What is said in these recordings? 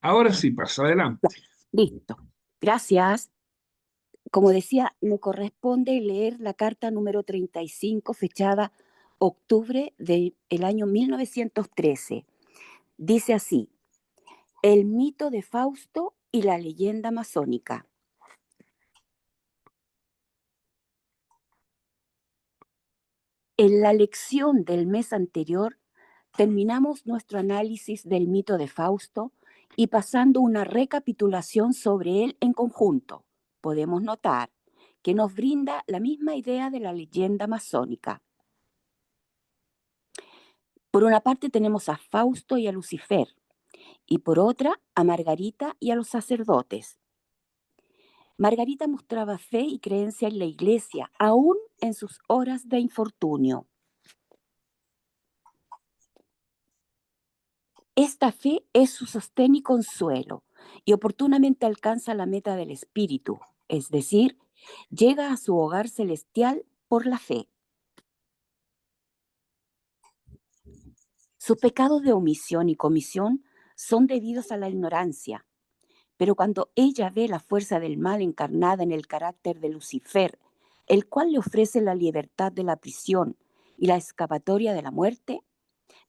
Ahora sí, pasa Ya, adelante. listo. Gracias. Como decía, me corresponde leer la carta número 35, fechada octubre del año 1913. Dice así: el mito de Fausto y la leyenda masónica. En la lección del mes anterior terminamos nuestro análisis del mito de Fausto y pasando una recapitulación sobre él en conjunto, podemos notar que nos brinda la misma idea de la leyenda masónica. Por una parte tenemos a Fausto y a Lucifer, y por otra a Margarita y a los sacerdotes. Margarita mostraba fe y creencia en la iglesia, aún en sus horas de infortunio. Esta fe es su sostén y consuelo, y oportunamente alcanza la meta del espíritu, es decir, llega a su hogar celestial por la fe. Sus pecados de omisión y comisión son debidos a la ignorancia, pero cuando ella ve la fuerza del mal encarnada en el carácter de Lucifer, el cual le ofrece la libertad de la prisión y la escapatoria de la muerte,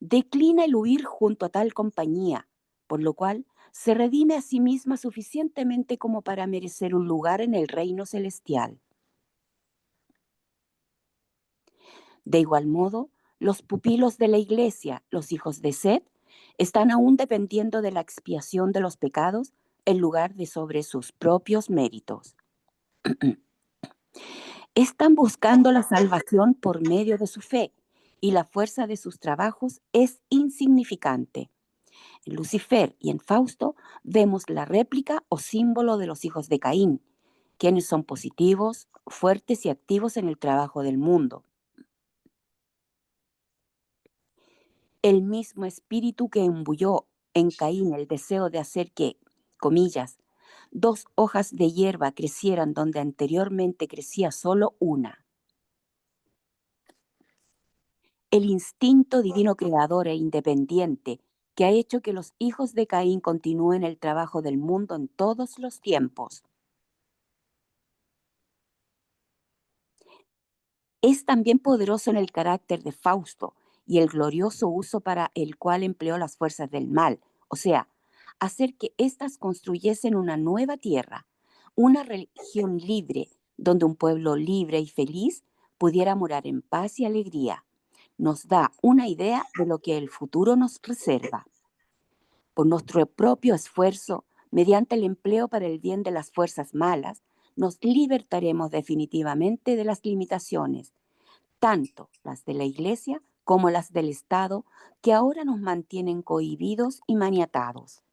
declina el huir junto a tal compañía, por lo cual se redime a sí misma suficientemente como para merecer un lugar en el reino celestial. De igual modo, los pupilos de la iglesia, los hijos de Seth, están aún dependiendo de la expiación de los pecados en lugar de sobre sus propios méritos. Están buscando la salvación por medio de su fe y la fuerza de sus trabajos es insignificante. En Lucifer y en Fausto vemos la réplica o símbolo de los hijos de Caín, quienes son positivos, fuertes y activos en el trabajo del mundo. El mismo espíritu que imbuyó en Caín el deseo de hacer que, comillas, dos hojas de hierba crecieran donde anteriormente crecía solo una. El instinto divino creador e independiente que ha hecho que los hijos de Caín continúen el trabajo del mundo en todos los tiempos. Es también poderoso en el carácter de Fausto y el glorioso uso para el cual empleó las fuerzas del mal, o sea, hacer que éstas construyesen una nueva tierra, una religión libre, donde un pueblo libre y feliz pudiera morar en paz y alegría. Nos da una idea de lo que el futuro nos reserva. Por nuestro propio esfuerzo, mediante el empleo para el bien de las fuerzas malas, nos libertaremos definitivamente de las limitaciones, tanto las de la Iglesia como las del Estado, que ahora nos mantienen cohibidos y maniatados.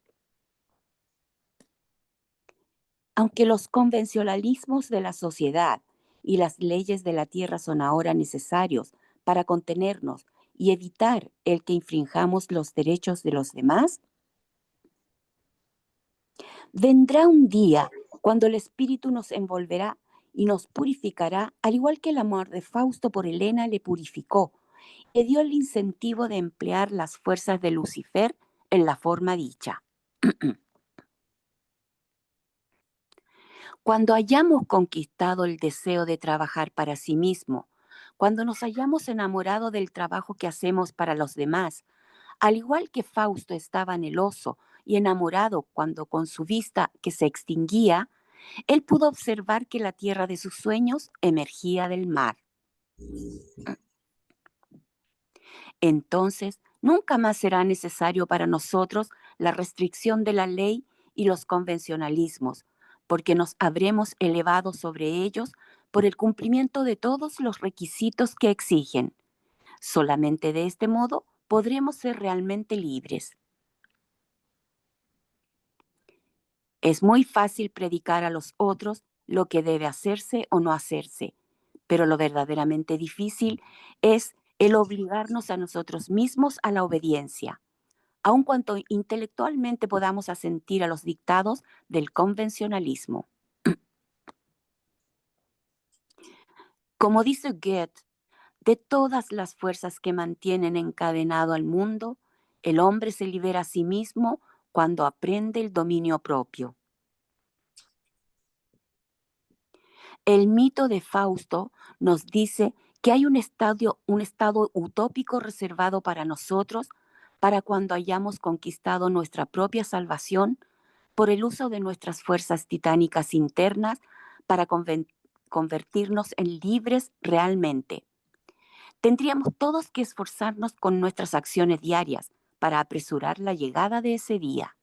Aunque los convencionalismos de la sociedad y las leyes de la tierra son ahora necesarios para contenernos y evitar el que infringamos los derechos de los demás, vendrá un día cuando el Espíritu nos envolverá y nos purificará, al igual que el amor de Fausto por Helena le purificó, le dio el incentivo de emplear las fuerzas de Lucifer en la forma dicha. Cuando hayamos conquistado el deseo de trabajar para sí mismo, cuando nos hayamos enamorado del trabajo que hacemos para los demás, al igual que Fausto estaba anheloso y enamorado cuando con su vista que se extinguía, él pudo observar que la tierra de sus sueños emergía del mar. Entonces, nunca más será necesario para nosotros la restricción de la ley y los convencionalismos, porque nos habremos elevado sobre ellos por el cumplimiento de todos los requisitos que exigen. Solamente de este modo podremos ser realmente libres. Es muy fácil predicar a los otros lo que debe hacerse o no hacerse, pero lo verdaderamente difícil es el obligarnos a nosotros mismos a la obediencia, aun cuanto intelectualmente podamos asentir a los dictados del convencionalismo. Como dice Goethe, de todas las fuerzas que mantienen encadenado al mundo, el hombre se libera a sí mismo cuando aprende el dominio propio. El mito de Fausto nos dice que hay un estado utópico reservado para nosotros para cuando hayamos conquistado nuestra propia salvación por el uso de nuestras fuerzas titánicas internas para convertirnos en libres realmente. Tendríamos todos que esforzarnos con nuestras acciones diarias para apresurar la llegada de ese día.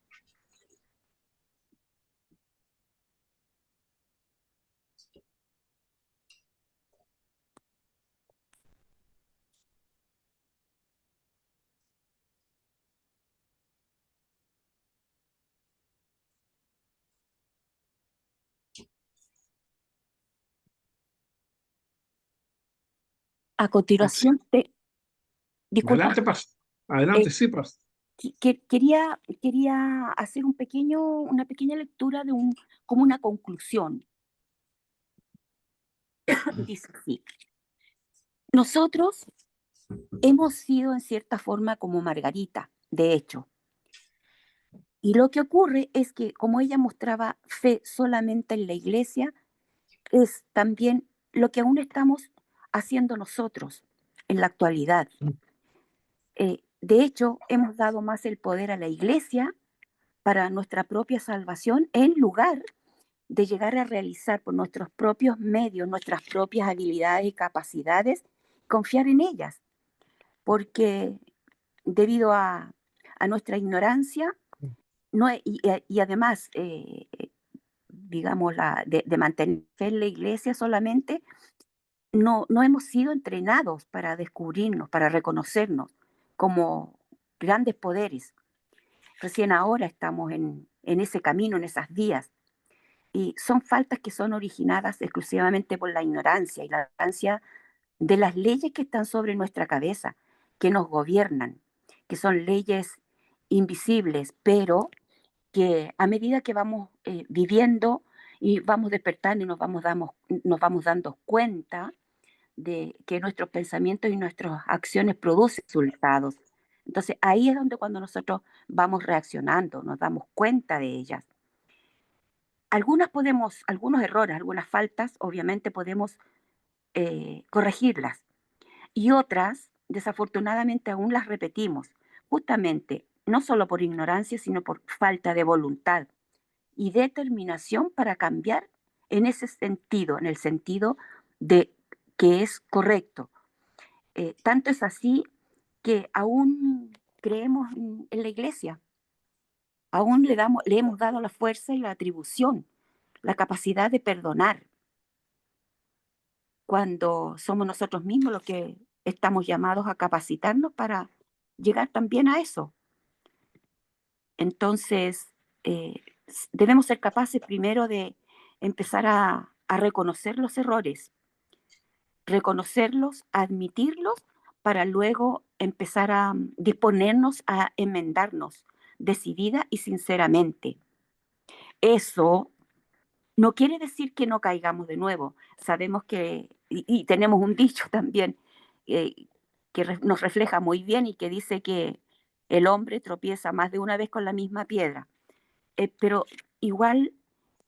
A Sí, continuación, disculpa, adelante, pasa. Adelante, eh, sí, pasa. quería hacer una pequeña lectura como una conclusión. Dice así: nosotros hemos sido en cierta forma como Margarita, de hecho. Y lo que ocurre es que como ella mostraba fe solamente en la iglesia, es también lo que aún estamos haciendo nosotros en la actualidad. De hecho, hemos dado más el poder a la iglesia para nuestra propia salvación en lugar de llegar a realizar por nuestros propios medios, nuestras propias habilidades y capacidades, confiar en ellas, porque debido a nuestra ignorancia no, y además, digamos, de mantener en la iglesia solamente, no hemos sido entrenados para descubrirnos, para reconocernos como grandes poderes. Recién ahora estamos en ese camino, en esas vías. Y son faltas que son originadas exclusivamente por la ignorancia y la ignorancia de las leyes que están sobre nuestra cabeza, que nos gobiernan, que son leyes invisibles, pero que a medida que vamos viviendo y vamos despertando y nos vamos dando cuenta de que nuestros pensamientos y nuestras acciones producen resultados. Entonces ahí es donde cuando nosotros vamos reaccionando, nos damos cuenta de ellas. Algunos errores, algunas faltas, obviamente podemos corregirlas. Y otras, desafortunadamente, aún las repetimos, justamente no solo por ignorancia, sino por falta de voluntad y determinación para cambiar en ese sentido, en el sentido de que es correcto. Tanto es así que aún creemos en la iglesia, aún le hemos dado la fuerza y la atribución, la capacidad de perdonar, cuando somos nosotros mismos los que estamos llamados a capacitarnos para llegar también a eso. Entonces, debemos ser capaces primero de empezar a reconocer los errores, reconocerlos, admitirlos, para luego empezar a disponernos a enmendarnos decidida y sinceramente. Eso no quiere decir que no caigamos de nuevo. Sabemos que, y tenemos un dicho también eh, que nos refleja muy bien y que dice que el hombre tropieza más de una vez con la misma piedra. Pero igual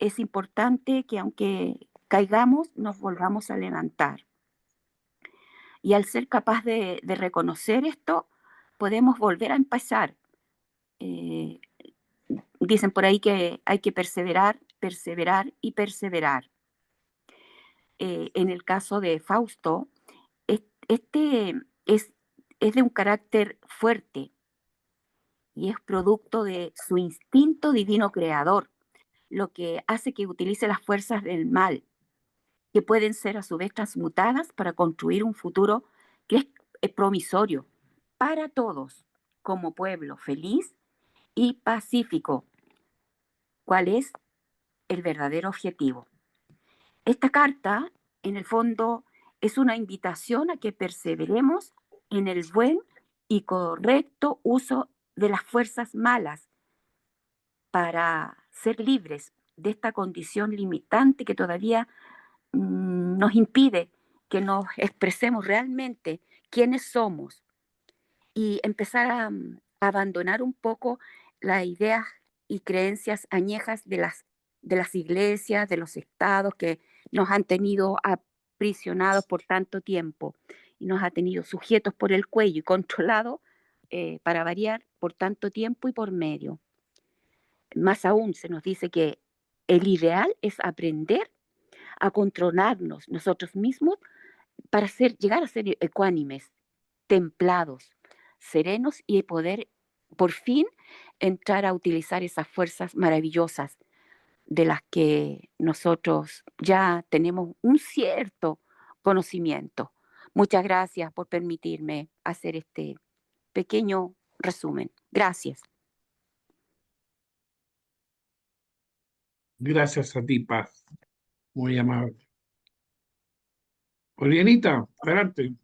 es importante que aunque caigamos, nos volvamos a levantar. Y al ser capaz de reconocer esto, podemos volver a empezar. Eh, Dicen por ahí que hay que perseverar, perseverar y perseverar. En el caso de Fausto, este es de un carácter fuerte y es producto de su instinto divino creador, lo que hace que utilice las fuerzas del mal, que pueden ser a su vez transmutadas para construir un futuro que es promisorio para todos, como pueblo feliz y pacífico, cuál es el verdadero objetivo. Esta carta, en el fondo, es una invitación a que perseveremos en el buen y correcto uso de las fuerzas malas para ser libres de esta condición limitante que todavía nos impide que nos expresemos realmente quiénes somos y empezar a abandonar un poco las ideas y creencias añejas de las iglesias, de los estados que nos han tenido aprisionados por tanto tiempo y nos ha tenido sujetos por el cuello y controlados, para variar, por tanto tiempo y por medio. Más aún, se nos dice que el ideal es aprender a controlarnos nosotros mismos para llegar a ser ecuánimes, templados, serenos y poder por fin entrar a utilizar esas fuerzas maravillosas de las que nosotros ya tenemos un cierto conocimiento. Muchas gracias por permitirme hacer este pequeño resumen. Gracias. Gracias a ti, Paz. Muy amable. Orianita, adelante.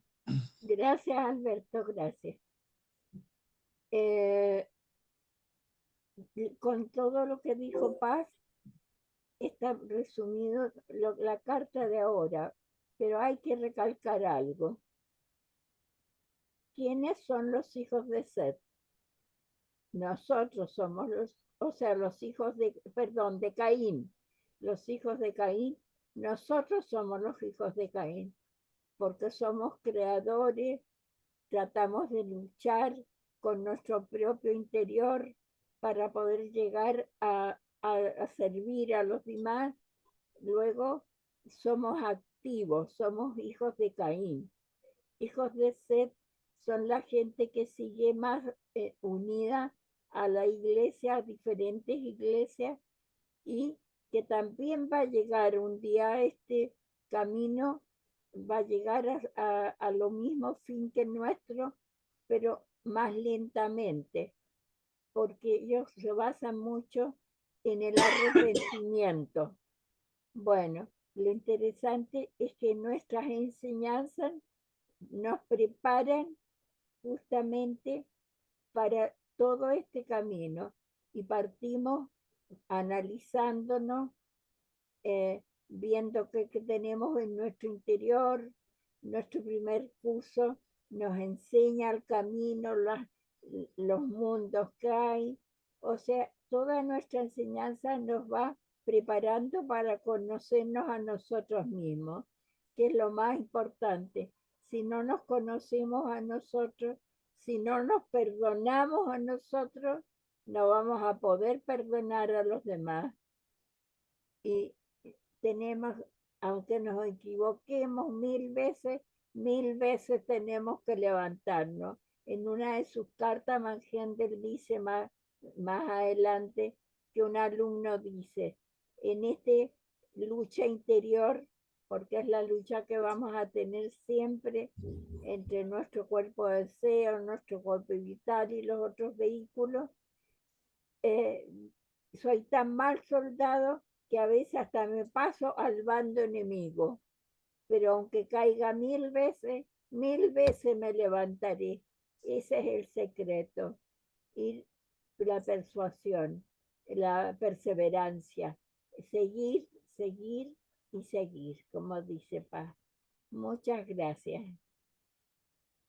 Gracias, Alberto, gracias. Eh, con todo lo que dijo Paz, está resumido la carta de ahora, pero hay que recalcar algo. ¿Quiénes son los hijos de Seth? Nosotros somos los hijos de Caín. Los hijos de Caín, nosotros somos los hijos de Caín, porque somos creadores, tratamos de luchar con nuestro propio interior para poder llegar a servir a los demás. Luego somos activos, somos hijos de Caín. Hijos de Seth son la gente que sigue más unida a la iglesia, a diferentes iglesias, y que también va a llegar un día este camino, va a llegar a lo mismo fin que nuestro, pero más lentamente, porque ellos se basan mucho en el arrepentimiento. Bueno, lo interesante es que nuestras enseñanzas nos preparan justamente para todo este camino y partimos analizándonos, viendo qué tenemos en nuestro interior. Nuestro primer curso nos enseña el camino, los mundos que hay. O sea, toda nuestra enseñanza nos va preparando para conocernos a nosotros mismos, que es lo más importante. Si no nos conocemos a nosotros, si no nos perdonamos a nosotros, no vamos a poder perdonar a los demás. Y tenemos, aunque nos equivoquemos 1000 veces tenemos que levantarnos. En una de sus cartas, Mangender dice más adelante que un alumno dice, en esta lucha interior, porque es la lucha que vamos a tener siempre entre nuestro cuerpo de deseo, nuestro cuerpo vital y los otros vehículos, soy tan mal soldado que a veces hasta me paso al bando enemigo, pero aunque caiga 1000 veces me levantaré. Ese es el secreto. Y la persuasión, la perseverancia, seguir, seguir y seguir, como dice Paz. Muchas gracias.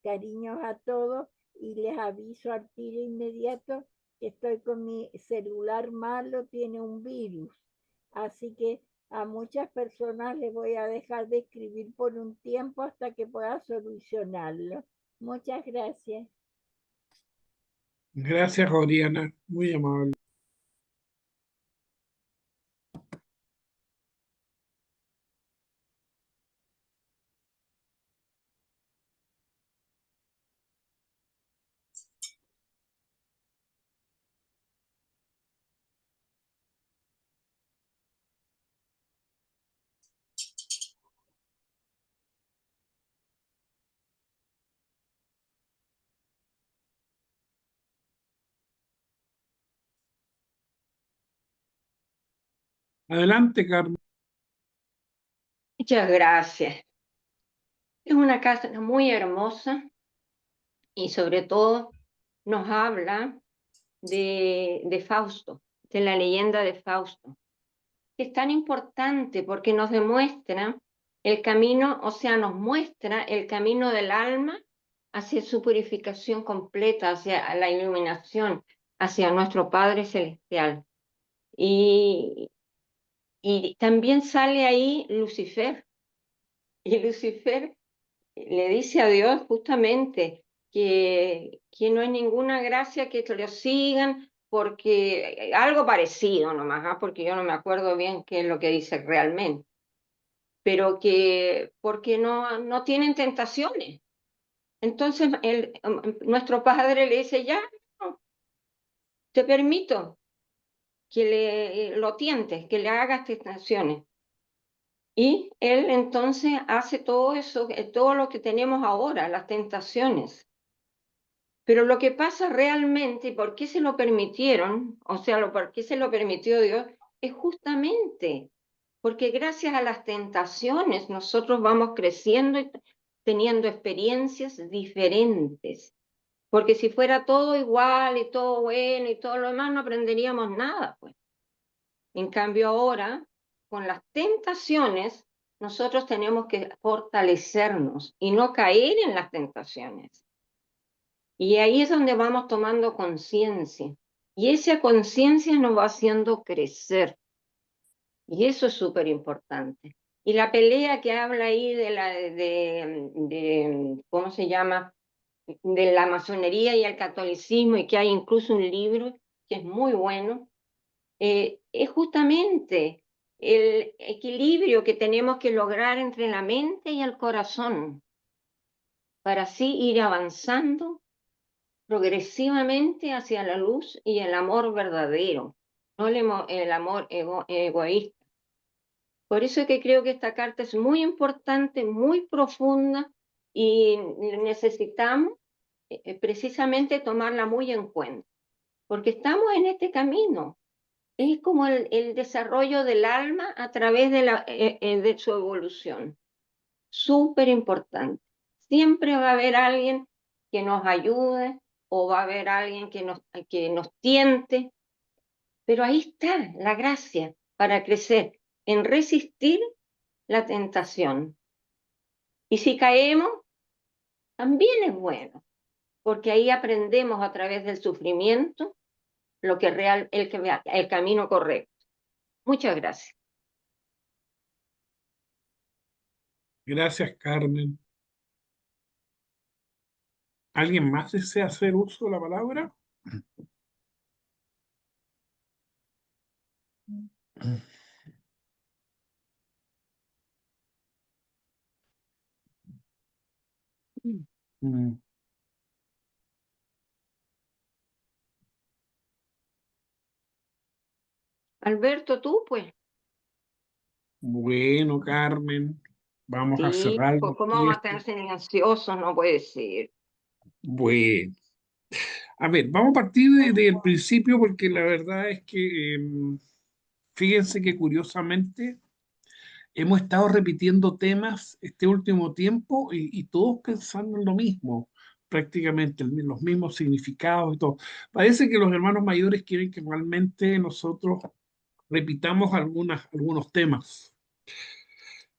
Cariños a todos y les aviso al tiro inmediato que estoy con mi celular malo, tiene un virus. Así que a muchas personas les voy a dejar de escribir por un tiempo hasta que pueda solucionarlo. Muchas gracias. Gracias, Oriana. Muy amable. Adelante, Carmen. Muchas gracias. Es una casa muy hermosa y sobre todo nos habla de Fausto, de la leyenda de Fausto, que es tan importante porque nos demuestra el camino, o sea, nos muestra el camino del alma hacia su purificación completa, hacia la iluminación, hacia nuestro Padre Celestial. Y, y también sale ahí Lucifer. Y Lucifer le dice a Dios justamente que no hay ninguna gracia que te lo sigan, porque algo parecido nomás, ¿ah? Porque yo no me acuerdo bien qué es lo que dice realmente, pero que porque no tienen tentaciones. Entonces nuestro Padre le dice, ya, no, te permito que lo tientes, que le hagas tentaciones. Y él entonces hace todo eso, todo lo que tenemos ahora, las tentaciones. Pero lo que pasa realmente, ¿por qué se lo permitieron? O sea, ¿por qué se lo permitió Dios? Es justamente porque gracias a las tentaciones nosotros vamos creciendo y teniendo experiencias diferentes. Porque si fuera todo igual y todo bueno y todo lo demás, no aprenderíamos nada, pues. En cambio ahora, con las tentaciones, nosotros tenemos que fortalecernos y no caer en las tentaciones. Y ahí es donde vamos tomando conciencia. Y esa conciencia nos va haciendo crecer. Y eso es súper importante. Y la pelea que habla ahí ¿cómo se llama? De la masonería y el catolicismo, y que hay incluso un libro que es muy bueno, es justamente el equilibrio que tenemos que lograr entre la mente y el corazón, para así ir avanzando progresivamente hacia la luz y el amor verdadero, no el amor egoísta. Por eso es que creo que esta carta es muy importante, muy profunda, y necesitamos precisamente tomarla muy en cuenta, porque estamos en este camino. Es como el desarrollo del alma a través de su evolución. Súper importante. Siempre va a haber alguien que nos ayude o va a haber alguien que nos tiente, pero ahí está la gracia para crecer, en resistir la tentación. Y si caemos, también es bueno, porque ahí aprendemos a través del sufrimiento lo que el camino correcto. Muchas gracias. Gracias, Carmen. ¿Alguien más desea hacer uso de la palabra? Mm. Alberto, tú pues. Bueno, Carmen, vamos a Sí, cerrar ¿cómo aquí vamos a esto. estar silenciosos? No puede ser. Bueno, a ver, vamos a partir del principio porque la verdad es que fíjense que curiosamente hemos estado repitiendo temas este último tiempo y todos pensando en lo mismo, prácticamente los mismos significados y todo. Parece que los hermanos mayores quieren que realmente nosotros repitamos algunos temas.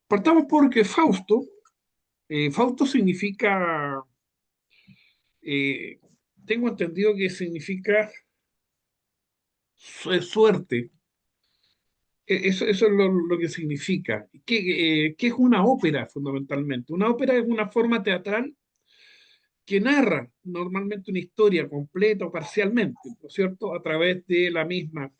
Partamos porque Fausto significa, eh, tengo entendido que significa suerte. Eso es lo que significa. ¿Qué es una ópera fundamentalmente? Una ópera es una forma teatral que narra normalmente una historia completa o parcialmente, ¿no es cierto? A través de la misma.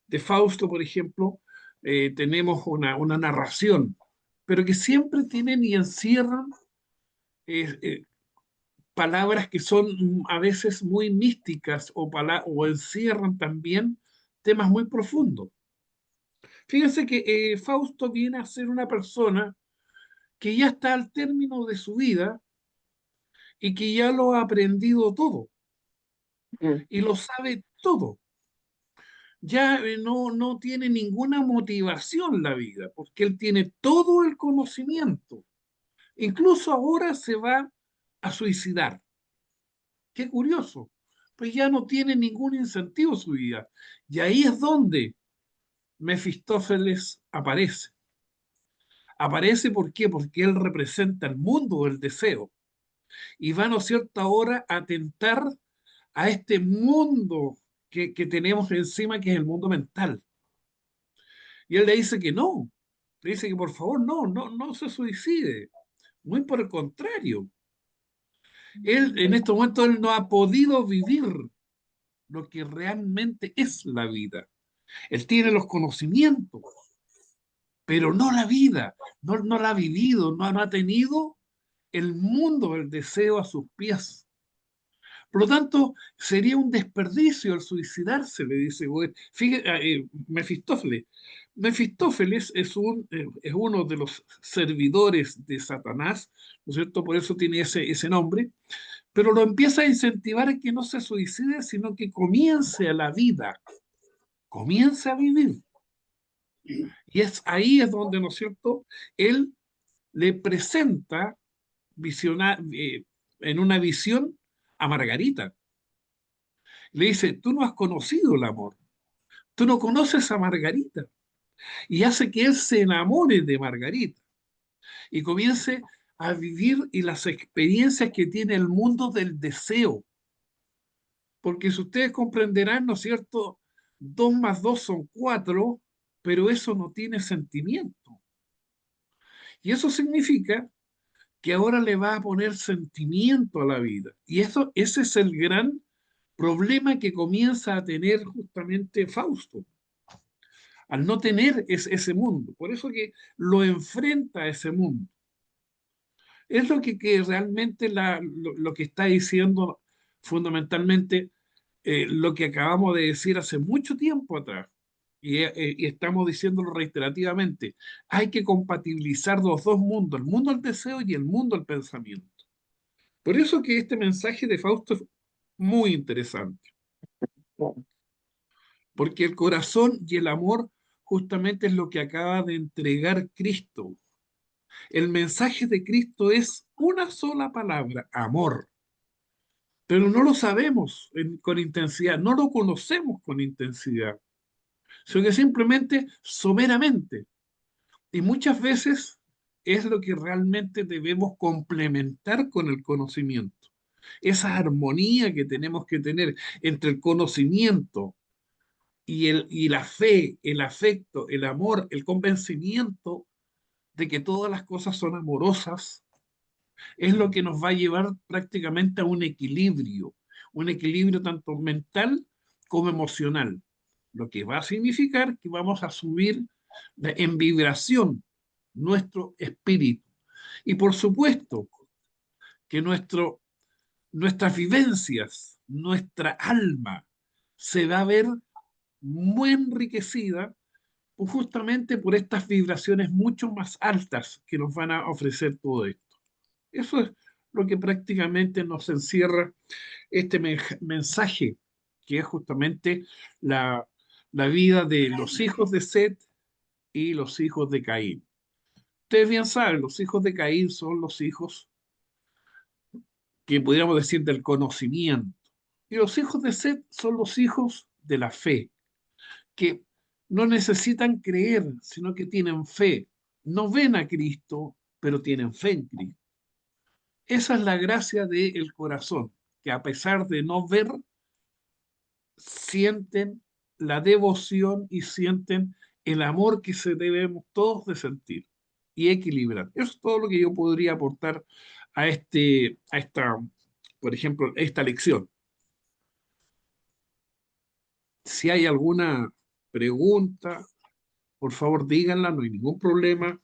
De Fausto, por ejemplo, tenemos una narración, pero que siempre tienen y encierran eh, eh, palabras que son a veces muy místicas o encierran también temas muy profundos. Fíjense que Fausto viene a ser una persona que ya está al término de su vida y que ya lo ha aprendido todo Mm. y lo sabe todo. Ya no tiene ninguna motivación la vida, porque él tiene todo el conocimiento. Incluso ahora se va a suicidar. Qué curioso. Pues ya no tiene ningún incentivo su vida. Y ahí es donde Mefistófeles aparece. Aparece ¿por qué? Porque él representa el mundo del deseo y va, ¿no es cierto?, ahora a tentar a este mundo que tenemos encima, que es el mundo mental. Y él le dice que no, le dice que por favor no se suicide. Muy por el contrario. Él en este momento él no ha podido vivir lo que realmente es la vida. Él tiene los conocimientos, pero no la vida, no la ha vivido, no ha tenido el mundo, el deseo a sus pies. Por lo tanto, sería un desperdicio el suicidarse, le dice fíjate, Mefistófeles. Mefistófeles es uno de los servidores de Satanás, ¿no es cierto? Por eso tiene ese nombre, pero lo empieza a incentivar a que no se suicide, sino que comience a la vida, comience a vivir. Y ahí es donde, ¿no es cierto?, él le presenta en una visión a Margarita. Le dice, tú no has conocido el amor, tú no conoces a Margarita. Y hace que él se enamore de Margarita y comience a vivir y las experiencias que tiene el mundo del deseo. Porque si ustedes comprenderán, ¿no es cierto? 2 más 2 son 4, pero eso no tiene sentimiento. Y eso significa que ahora le va a poner sentimiento a la vida. Y ese es el gran problema que comienza a tener justamente Fausto, al no tener ese mundo. Por eso que lo enfrenta a ese mundo. Es que realmente lo que está diciendo fundamentalmente lo que acabamos de decir hace mucho tiempo atrás. Y estamos diciéndolo reiterativamente. Hay que compatibilizar los dos mundos, el mundo del deseo y el mundo del pensamiento. Por eso que este mensaje de Fausto es muy interesante, porque el corazón y el amor justamente es lo que acaba de entregar Cristo. El mensaje de Cristo es una sola palabra, amor, pero no lo sabemos con intensidad, no lo conocemos con intensidad, sino que simplemente someramente. Y muchas veces es lo que realmente debemos complementar con el conocimiento. Esa armonía que tenemos que tener entre el conocimiento y la fe, el afecto, el amor, el convencimiento de que todas las cosas son amorosas, es lo que nos va a llevar prácticamente a un equilibrio tanto mental como emocional, lo que va a significar que vamos a subir en vibración nuestro espíritu. Y por supuesto que nuestras vivencias, nuestra alma se va a ver muy enriquecida justamente por estas vibraciones mucho más altas que nos van a ofrecer todo esto. Eso es lo que prácticamente nos encierra este mensaje, que es justamente la vida de los hijos de Set y los hijos de Caín. Ustedes bien saben, los hijos de Caín son los hijos que podríamos decir del conocimiento. Y los hijos de Set son los hijos de la fe, que no necesitan creer, sino que tienen fe. No ven a Cristo, pero tienen fe en Cristo. Esa es la gracia del corazón, que a pesar de no ver, sienten la devoción y sienten el amor que se debemos todos de sentir y equilibrar. Eso es todo lo que yo podría aportar por ejemplo, esta lección. Si hay alguna pregunta, por favor díganla, no hay ningún problema.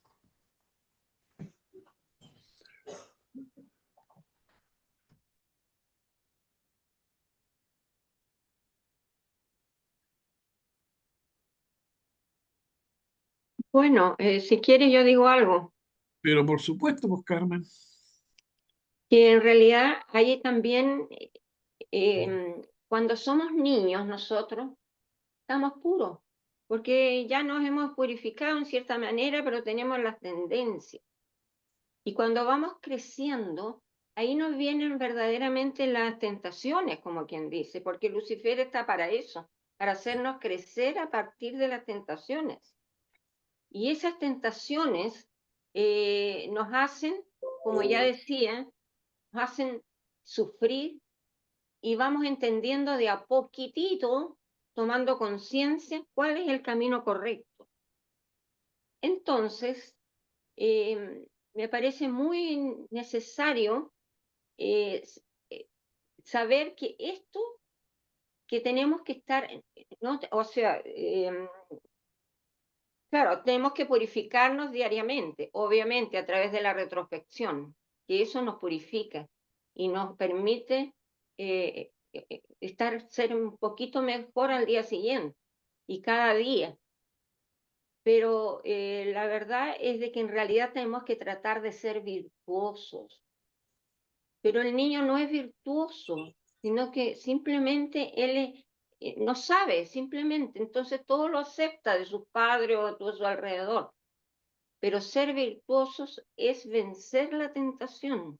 Bueno, si quieres yo digo algo, Pero por supuesto, pues Carmen, que en realidad hay también, cuando somos niños nosotros, estamos puros, porque ya nos hemos purificado en cierta manera, pero tenemos las tendencias. Y cuando vamos creciendo, ahí nos vienen verdaderamente las tentaciones, como quien dice, porque Lucifer está para eso, para hacernos crecer a partir de las tentaciones. Y esas tentaciones nos hacen, como ya decía, nos hacen sufrir, y vamos entendiendo de a poquitito, tomando conciencia cuál es el camino correcto. Entonces, me parece muy necesario eh, saber que esto, que tenemos que estar, ¿no? O sea, claro, tenemos que purificarnos diariamente, obviamente a través de la retrospección, que eso nos purifica y nos permite ser un poquito mejor al día siguiente y cada día. Pero la verdad es de que en realidad tenemos que tratar de ser virtuosos. Pero el niño no es virtuoso, sino que simplemente él no sabe, simplemente. Entonces todo lo acepta de sus padres o de su alrededor. Pero ser virtuosos es vencer la tentación.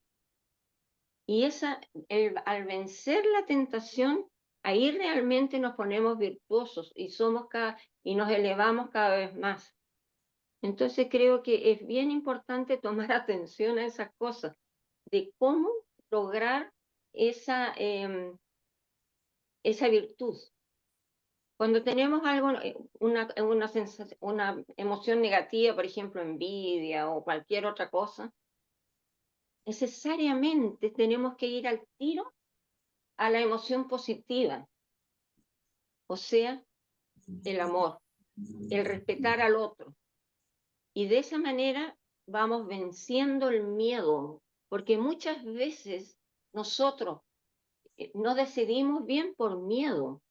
Y al vencer la tentación, ahí realmente nos ponemos virtuosos y nos elevamos cada vez más. Entonces creo que es bien importante tomar atención a esas cosas, de cómo lograr esa virtud. Cuando tenemos algo, una emoción negativa, por ejemplo, envidia o cualquier otra cosa, necesariamente tenemos que ir al tiro a la emoción positiva, o sea, el amor, el respetar al otro. Y de esa manera vamos venciendo el miedo, porque muchas veces nosotros no decidimos bien por miedo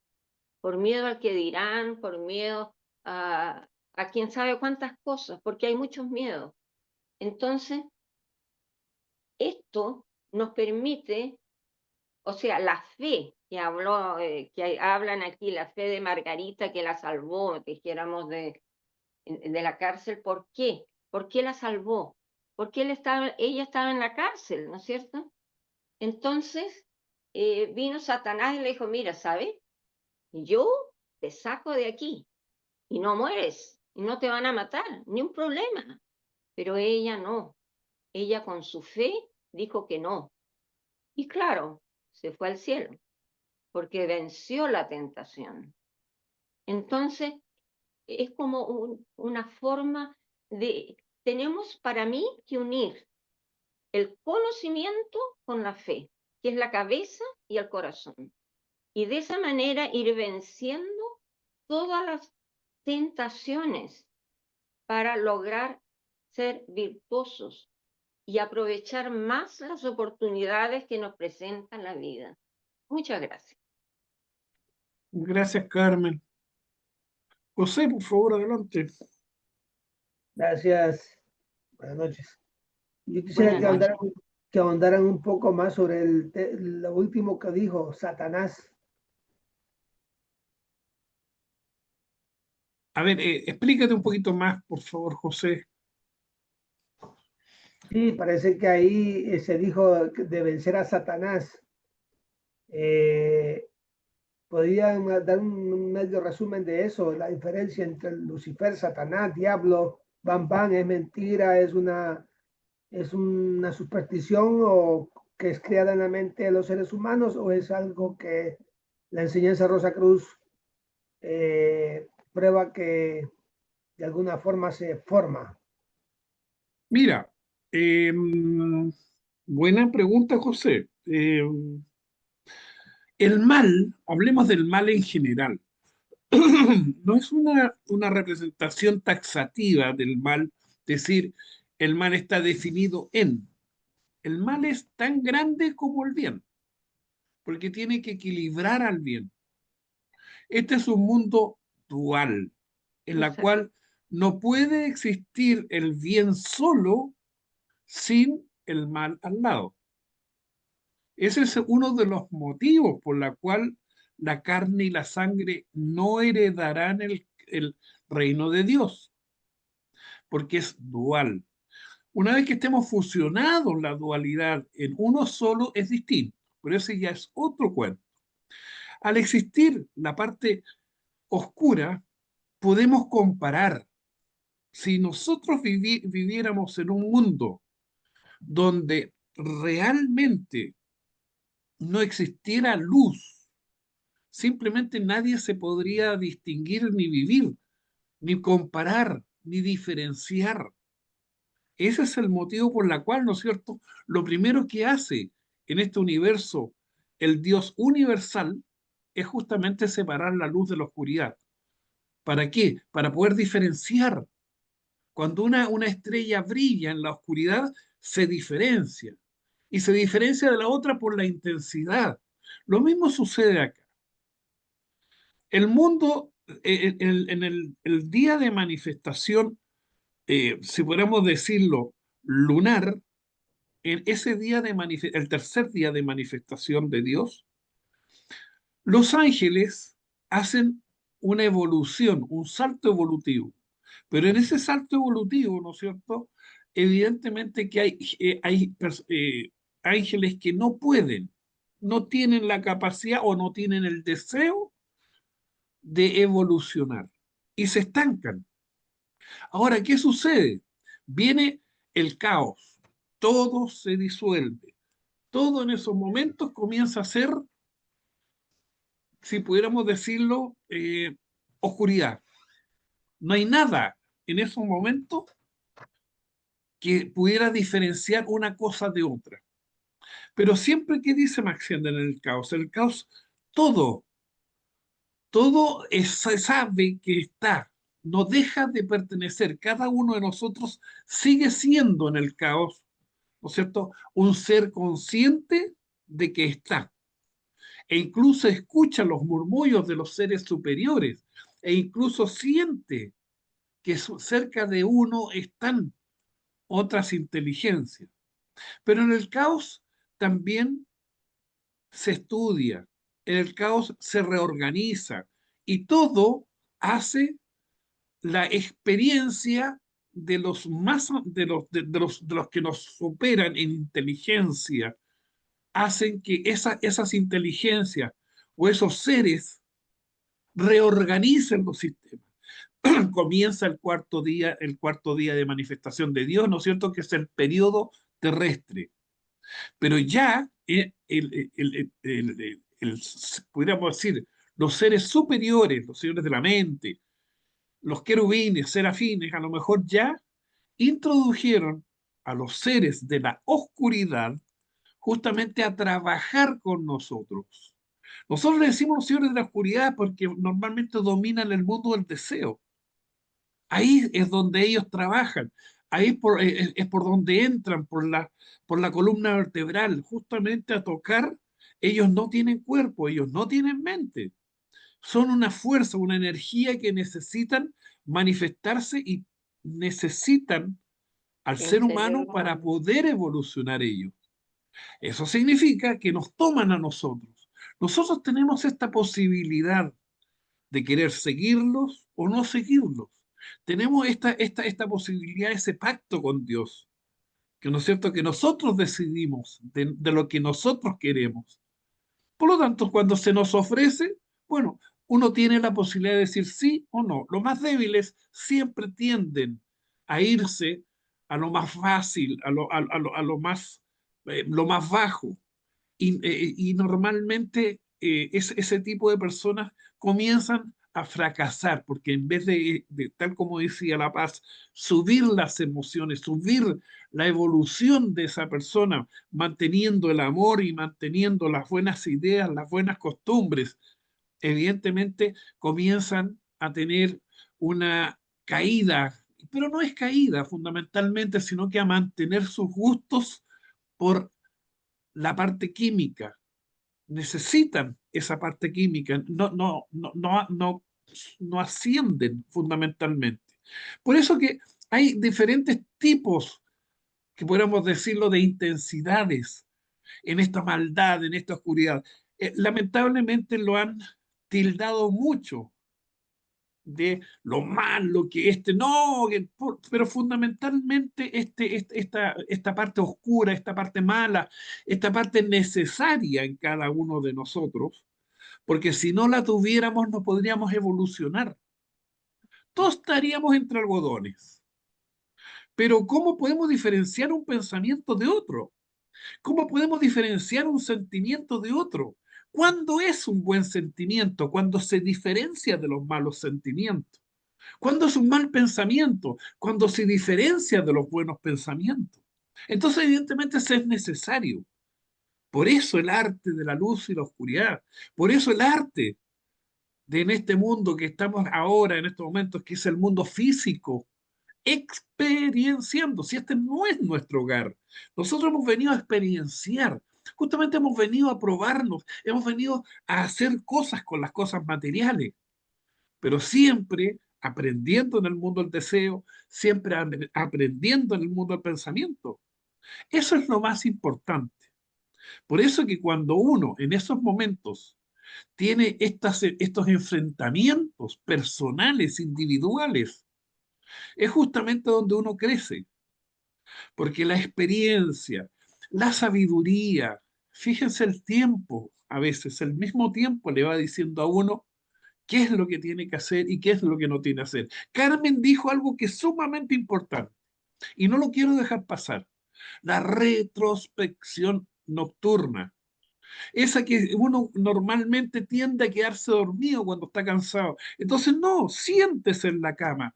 al que dirán, por miedo a quién sabe cuántas cosas, porque hay muchos miedos. Entonces, esto nos permite, o sea, la fe que hablan aquí, la fe de Margarita que la salvó, dijéramos, de la cárcel. ¿Por qué? ¿Por qué la salvó? Porque ella estaba en la cárcel, ¿no es cierto? Entonces, vino Satanás y le dijo, mira, ¿sabes? Yo te saco de aquí y no mueres y no te van a matar, ni un problema. Pero ella no. Ella con su fe dijo que no. Y claro, se fue al cielo porque venció la tentación. Entonces, es como una forma tenemos para mí que unir el conocimiento con la fe, que es la cabeza y el corazón. Y de esa manera ir venciendo todas las tentaciones para lograr ser virtuosos y aprovechar más las oportunidades que nos presenta la vida. Muchas gracias. Gracias, Carmen. José, por favor, adelante. Gracias. Buenas noches. Yo quisiera que ahondaran un poco más sobre lo último que dijo Satanás. A ver, explícate un poquito más, por favor, José. Sí, parece que ahí se dijo de vencer a Satanás. ¿Podrían dar un medio resumen de eso? La diferencia entre Lucifer, Satanás, diablo, Bam Bam, ¿es mentira? ¿Es una superstición o que es creada en la mente de los seres humanos, o es algo que la enseñanza Rosa Cruz prueba que de alguna forma se forma? Mira, buena pregunta, José. El mal, hablemos del mal en general, no es una representación taxativa del mal, decir, el mal está definido en. El mal es tan grande como el bien, porque tiene que equilibrar al bien. Este es un mundo dual, en la Exacto. cual no puede existir el bien solo sin el mal al lado. Ese es uno de los motivos por la cual la carne y la sangre no heredarán el reino de Dios, porque es dual. Una vez que estemos fusionados la dualidad en uno solo es distinto, pero ese ya es otro cuento. Al existir la parte oscura, podemos comparar. Si nosotros viviéramos en un mundo donde realmente no existiera luz, simplemente nadie se podría distinguir ni vivir, ni comparar, ni diferenciar. Ese es el motivo por el cual, ¿no es cierto? Lo primero que hace en este universo el Dios universal es justamente separar la luz de la oscuridad. ¿Para qué? Para poder diferenciar. Cuando una estrella brilla en la oscuridad, se diferencia. Y se diferencia de la otra por la intensidad. Lo mismo sucede acá. El mundo, en el día de manifestación, si pudiéramos decirlo, lunar, en ese día de el tercer día de manifestación de Dios, los ángeles hacen una evolución, un salto evolutivo. Pero en ese salto evolutivo, ¿no es cierto? Evidentemente que hay ángeles que no pueden, no tienen la capacidad o no tienen el deseo de evolucionar y se estancan. Ahora, ¿qué sucede? Viene el caos, todo se disuelve, todo en esos momentos comienza a ser, si pudiéramos decirlo, oscuridad. No hay nada en esos momentos que pudiera diferenciar una cosa de otra. Pero siempre que dice Max Ender en el caos, todo, se sabe que está, no deja de pertenecer. Cada uno de nosotros sigue siendo en el caos, ¿no es cierto? Un ser consciente de que está. E incluso escucha los murmullos de los seres superiores. E incluso siente que cerca de uno están otras inteligencias. Pero en el caos también se estudia, en el caos se reorganiza y todo hace la experiencia de los más de los que nos superan en inteligencia, hacen que esas inteligencias o esos seres reorganicen los sistemas. Comienza el cuarto día de manifestación de Dios, ¿no es cierto? Que es el periodo terrestre. Pero ya, podríamos decir, los seres superiores, los señores de la mente, los querubines, serafines, a lo mejor ya introdujeron a los seres de la oscuridad justamente a trabajar con nosotros. Nosotros le decimos los señores de la oscuridad porque normalmente dominan el mundo del deseo. Ahí es donde ellos trabajan, ahí es por donde entran, por la columna vertebral, justamente a tocar. Ellos no tienen cuerpo, ellos no tienen mente. Son una fuerza, una energía que necesitan manifestarse y necesitan al ser humano para poder evolucionar ellos. Eso significa que nos toman a nosotros. Nosotros tenemos esta posibilidad de querer seguirlos o no seguirlos. Tenemos esta posibilidad, ese pacto con Dios, que no es cierto que nosotros decidimos de lo que nosotros queremos. Por lo tanto, cuando se nos ofrece, bueno, uno tiene la posibilidad de decir sí o no. Los más débiles siempre tienden a irse a lo más fácil, lo más bajo. Y normalmente ese tipo de personas comienzan a fracasar, porque en vez tal como decía La Paz, subir las emociones, subir la evolución de esa persona, manteniendo el amor y manteniendo las buenas ideas, las buenas costumbres, evidentemente comienzan a tener una caída, pero no es caída fundamentalmente, sino que a mantener sus gustos por la parte química. Necesitan esa parte química, no ascienden fundamentalmente. Por eso que hay diferentes tipos, que podríamos decirlo, de intensidades en esta maldad, en esta oscuridad. Lamentablemente lo han tildado mucho de lo malo que no, pero fundamentalmente esta parte oscura, esta parte mala, esta parte necesaria en cada uno de nosotros, porque si no la tuviéramos no podríamos evolucionar. Todos estaríamos entre algodones. Pero ¿cómo podemos diferenciar un pensamiento de otro? ¿Cómo podemos diferenciar un sentimiento de otro? ¿Cuándo es un buen sentimiento? Cuando se diferencia de los malos sentimientos. ¿Cuándo es un mal pensamiento? Cuando se diferencia de los buenos pensamientos. Entonces, evidentemente, eso es necesario. Por eso el arte de la luz y la oscuridad. Por eso el arte de en este mundo que estamos ahora, en estos momentos, que es el mundo físico, experienciando. Si este no es nuestro hogar, nosotros hemos venido a experienciar. Justamente hemos venido a probarnos, hemos venido a hacer cosas con las cosas materiales, pero siempre aprendiendo en el mundo del deseo, siempre aprendiendo en el mundo del pensamiento. Eso es lo más importante. Por eso que cuando uno en esos momentos tiene estos enfrentamientos personales, individuales, es justamente donde uno crece, porque la experiencia, la sabiduría, fíjense el tiempo, a veces el mismo tiempo le va diciendo a uno qué es lo que tiene que hacer y qué es lo que no tiene que hacer. Carmen dijo algo que es sumamente importante y no lo quiero dejar pasar, la retrospección nocturna. Esa que uno normalmente tiende a quedarse dormido cuando está cansado. Entonces, no, siéntese en la cama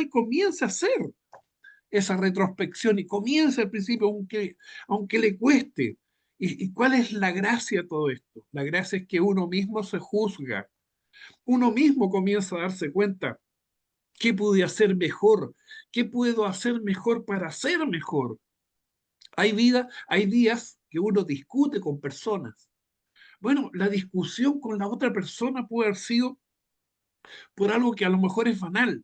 y comienza a hacer esa retrospección y comienza al principio, aunque le cueste. ¿Y cuál es la gracia de todo esto? La gracia es que uno mismo se juzga, uno mismo comienza a darse cuenta qué pude hacer mejor, qué puedo hacer mejor para ser mejor. Hay días que uno discute con personas. Bueno, la discusión con la otra persona puede haber sido por algo que a lo mejor es banal,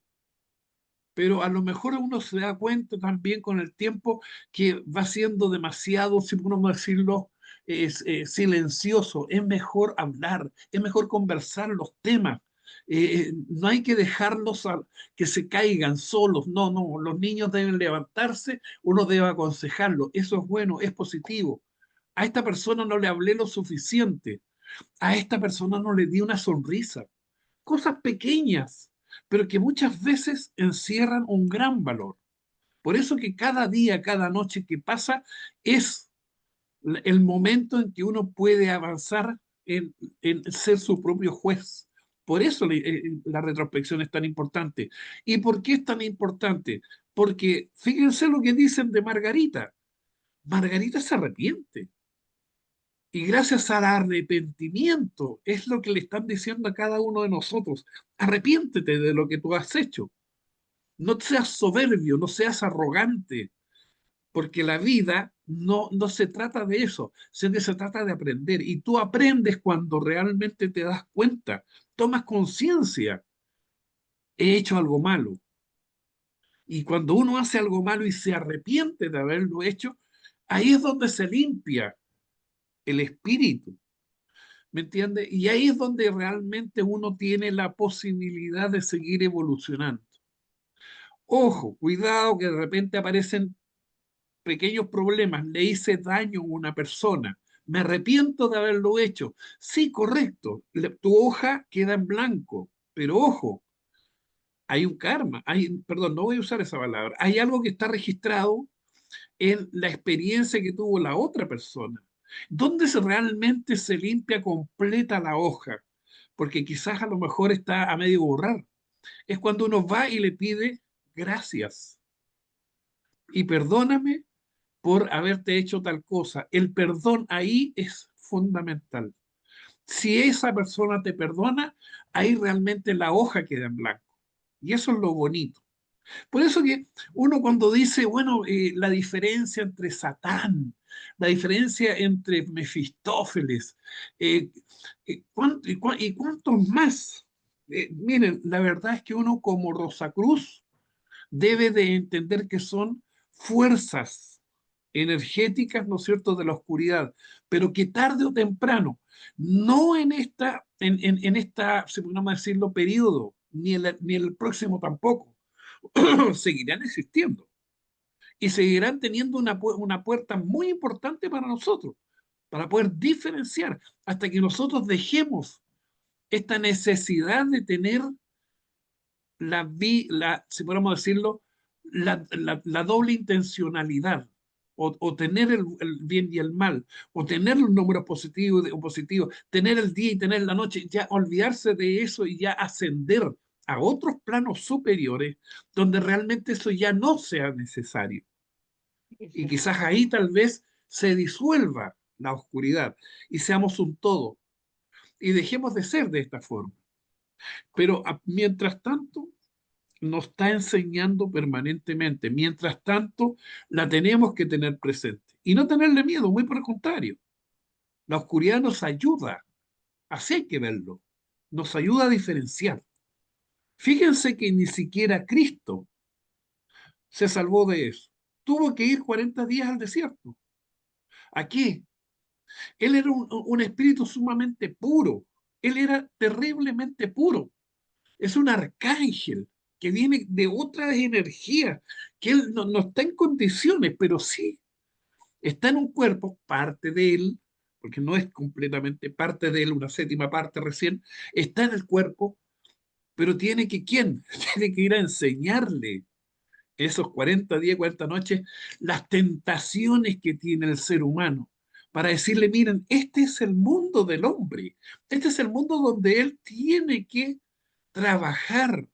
pero a lo mejor uno se da cuenta también con el tiempo que va siendo demasiado, si podemos decirlo, silencioso. Es mejor hablar, es mejor conversar los temas. No hay que dejarlos que se caigan solos. No, no, los niños deben levantarse, uno debe aconsejarlo. Eso es bueno, es positivo. A esta persona no le hablé lo suficiente, a esta persona no le di una sonrisa. Cosas pequeñas, pero que muchas veces encierran un gran valor. Por eso que cada día, cada noche que pasa es el momento en que uno puede avanzar en ser su propio juez. Por eso la retrospección es tan importante. ¿Y por qué es tan importante? Porque fíjense lo que dicen de Margarita. Margarita se arrepiente. Y gracias al arrepentimiento es lo que le están diciendo a cada uno de nosotros. Arrepiéntete de lo que tú has hecho. No seas soberbio, no seas arrogante, porque la vida no se trata de eso, sino que se trata de aprender. Y tú aprendes cuando realmente te das cuenta, tomas conciencia, he hecho algo malo. Y cuando uno hace algo malo y se arrepiente de haberlo hecho, ahí es donde se limpia el espíritu. ¿Me entiendes? Y ahí es donde realmente uno tiene la posibilidad de seguir evolucionando. Ojo, cuidado que de repente aparecen pequeños problemas. Le hice daño a una persona. Me arrepiento de haberlo hecho. Sí, correcto. Tu hoja queda en blanco. Pero ojo, hay un karma. Perdón, no voy a usar esa palabra. Hay algo que está registrado en la experiencia que tuvo la otra persona. ¿Dónde realmente se limpia completa la hoja? Porque quizás a lo mejor está a medio borrar. Es cuando uno va y le pide gracias y perdóname por haberte hecho tal cosa. El perdón ahí es fundamental. Si esa persona te perdona, ahí realmente la hoja queda en blanco. Y eso es lo bonito. Por eso que uno cuando dice, bueno, la diferencia entre Satán, la diferencia entre Mefistófeles, y cuántos más. Miren, la verdad es que uno como Rosacruz debe de entender que son fuerzas energéticas, ¿no es cierto?, de la oscuridad, pero que tarde o temprano, no en esta, si podemos decirlo, periodo, ni el próximo tampoco, seguirán existiendo y seguirán teniendo una puerta muy importante para nosotros, para poder diferenciar, hasta que nosotros dejemos esta necesidad de tener si podemos decirlo, la doble intencionalidad. o tener el bien y el mal, o tener los números positivos o positivos, tener el día y tener la noche, ya olvidarse de eso y ya ascender a otros planos superiores donde realmente eso ya no sea necesario. Y Exacto. quizás ahí tal vez se disuelva la oscuridad y seamos un todo y dejemos de ser de esta forma. Pero mientras tanto, nos está enseñando permanentemente. Mientras tanto, la tenemos que tener presente y no tenerle miedo, muy por el contrario. La oscuridad nos ayuda, así hay que verlo, nos ayuda a diferenciar. Fíjense que ni siquiera Cristo se salvó de eso. Tuvo que ir 40 días al desierto. ¿A qué? Él era un espíritu sumamente puro. Él era terriblemente puro. Es un arcángel que viene de otra energía, que él no está en condiciones, pero sí está en un cuerpo, parte de él, porque no es completamente parte de él, una séptima parte recién, está en el cuerpo, pero tiene que, ¿quién? Tiene que ir a enseñarle esos 40 días, 40 noches, las tentaciones que tiene el ser humano, para decirle, miren, este es el mundo del hombre, este es el mundo donde él tiene que trabajar,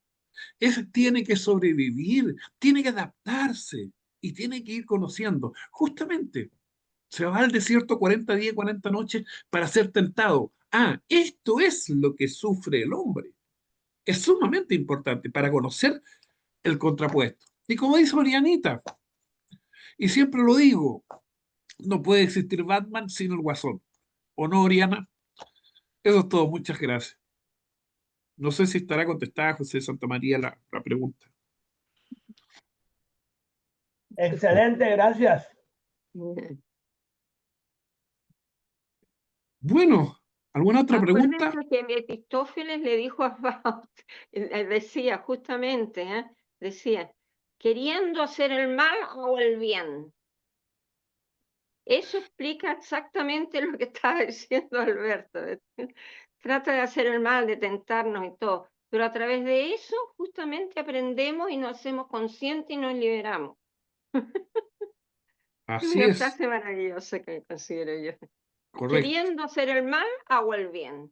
tiene que sobrevivir, tiene que adaptarse y tiene que ir conociendo. Justamente, se va al desierto 40 días, 40 noches para ser tentado. Ah, esto es lo que sufre el hombre. Es sumamente importante para conocer el contrapuesto. Y como dice Orianita, y siempre lo digo, no puede existir Batman sin el Guasón. ¿O no, Oriana? Eso es todo. Muchas gracias. No sé si estará contestada José Santa María la pregunta. Excelente, gracias. Bueno, ¿alguna otra pregunta? Acuérdense que Mefistófeles le dijo a Fausto, decía justamente, decía, queriendo hacer el mal o el bien. Eso explica exactamente lo que estaba diciendo Alberto. Trata de hacer el mal, de tentarnos y todo, pero a través de eso justamente aprendemos y nos hacemos conscientes y nos liberamos. Es Así una es, frase maravillosa que considero yo. correcto, Queriendo hacer el mal, hago el bien.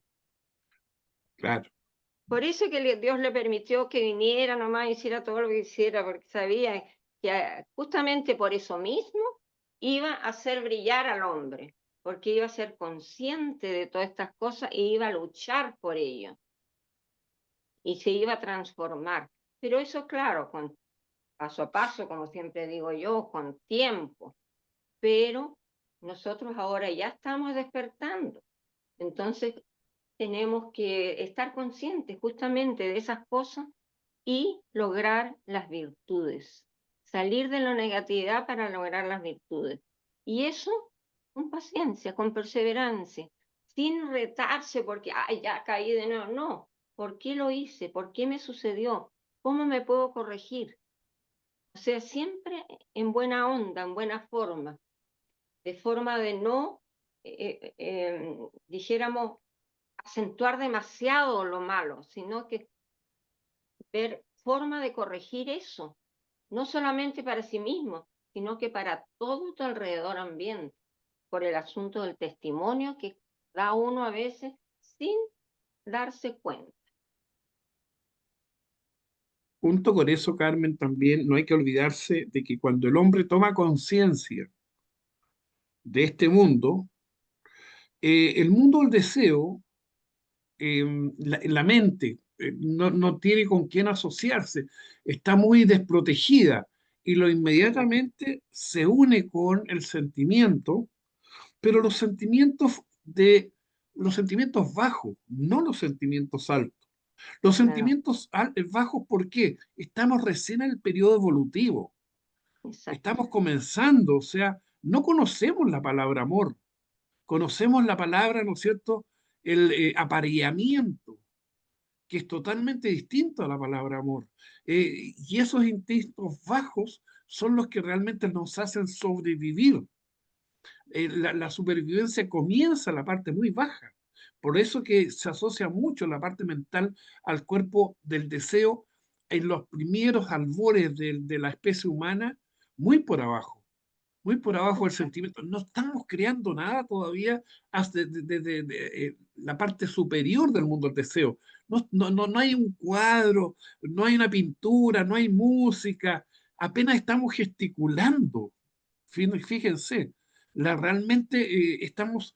claro. Por eso que Dios le permitió que viniera nomás y hiciera todo lo que hiciera, porque sabía que justamente por eso mismo iba a hacer brillar al hombre, porque iba a ser consciente de todas estas cosas e iba a luchar por ello y se iba a transformar. Pero eso, claro, con paso a paso, como siempre digo yo, con tiempo. Pero nosotros ahora ya estamos despertando. Entonces, tenemos que estar conscientes justamente de esas cosas y lograr las virtudes. Salir de la negatividad para lograr las virtudes. Y eso con paciencia, con perseverancia, sin retarse porque, ay, ya caí de nuevo. No, ¿por qué lo hice? ¿Por qué me sucedió? ¿Cómo me puedo corregir? O sea, siempre en buena onda, en buena forma, de forma de no, dijéramos, acentuar demasiado lo malo, sino que ver forma de corregir eso, no solamente para sí mismo, sino que para todo tu alrededor ambiente, por el asunto del testimonio que da uno a veces sin darse cuenta. Junto con eso, Carmen, también no hay que olvidarse de que cuando el hombre toma conciencia de este mundo, el mundo del deseo, la mente, no tiene con quién asociarse, está muy desprotegida y lo inmediatamente se une con el sentimiento, pero los sentimientos bajos, no los sentimientos altos. Los Claro, sentimientos bajos, ¿por qué? Estamos recién en el periodo evolutivo, exacto, estamos comenzando, o sea, no conocemos la palabra amor, conocemos la palabra, ¿no es cierto?, el apareamiento, que es totalmente distinto a la palabra amor. Y esos instintos bajos son los que realmente nos hacen sobrevivir. La supervivencia comienza en la parte muy baja. Por eso que se asocia mucho la parte mental al cuerpo del deseo en los primeros albores de la especie humana, muy por abajo. muy por abajo del sentimiento. No estamos creando nada todavía hasta la parte superior del mundo del deseo. No hay un cuadro, no hay una pintura, no hay música, apenas estamos gesticulando. Fíjense, realmente estamos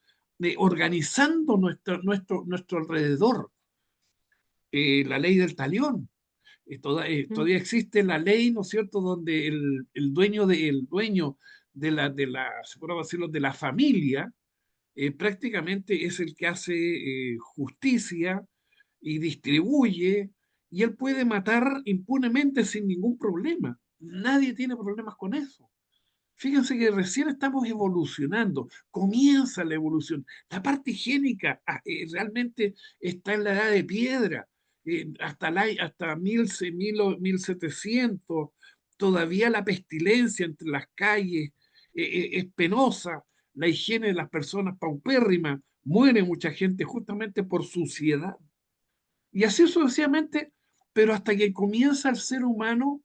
organizando nuestro alrededor. La ley del talión. Mm. Todavía existe la ley, ¿no es cierto?, donde el dueño se puede decirlo, de la familia, prácticamente es el que hace justicia y distribuye, y él puede matar impunemente sin ningún problema. Nadie tiene problemas con eso. Fíjense que recién estamos evolucionando, comienza la evolución. La parte higiénica realmente está en la edad de piedra, hasta 1700, todavía la pestilencia entre las calles es penosa, la higiene de las personas paupérrima, muere mucha gente justamente por suciedad. Y así sucesivamente, pero hasta que comienza el ser humano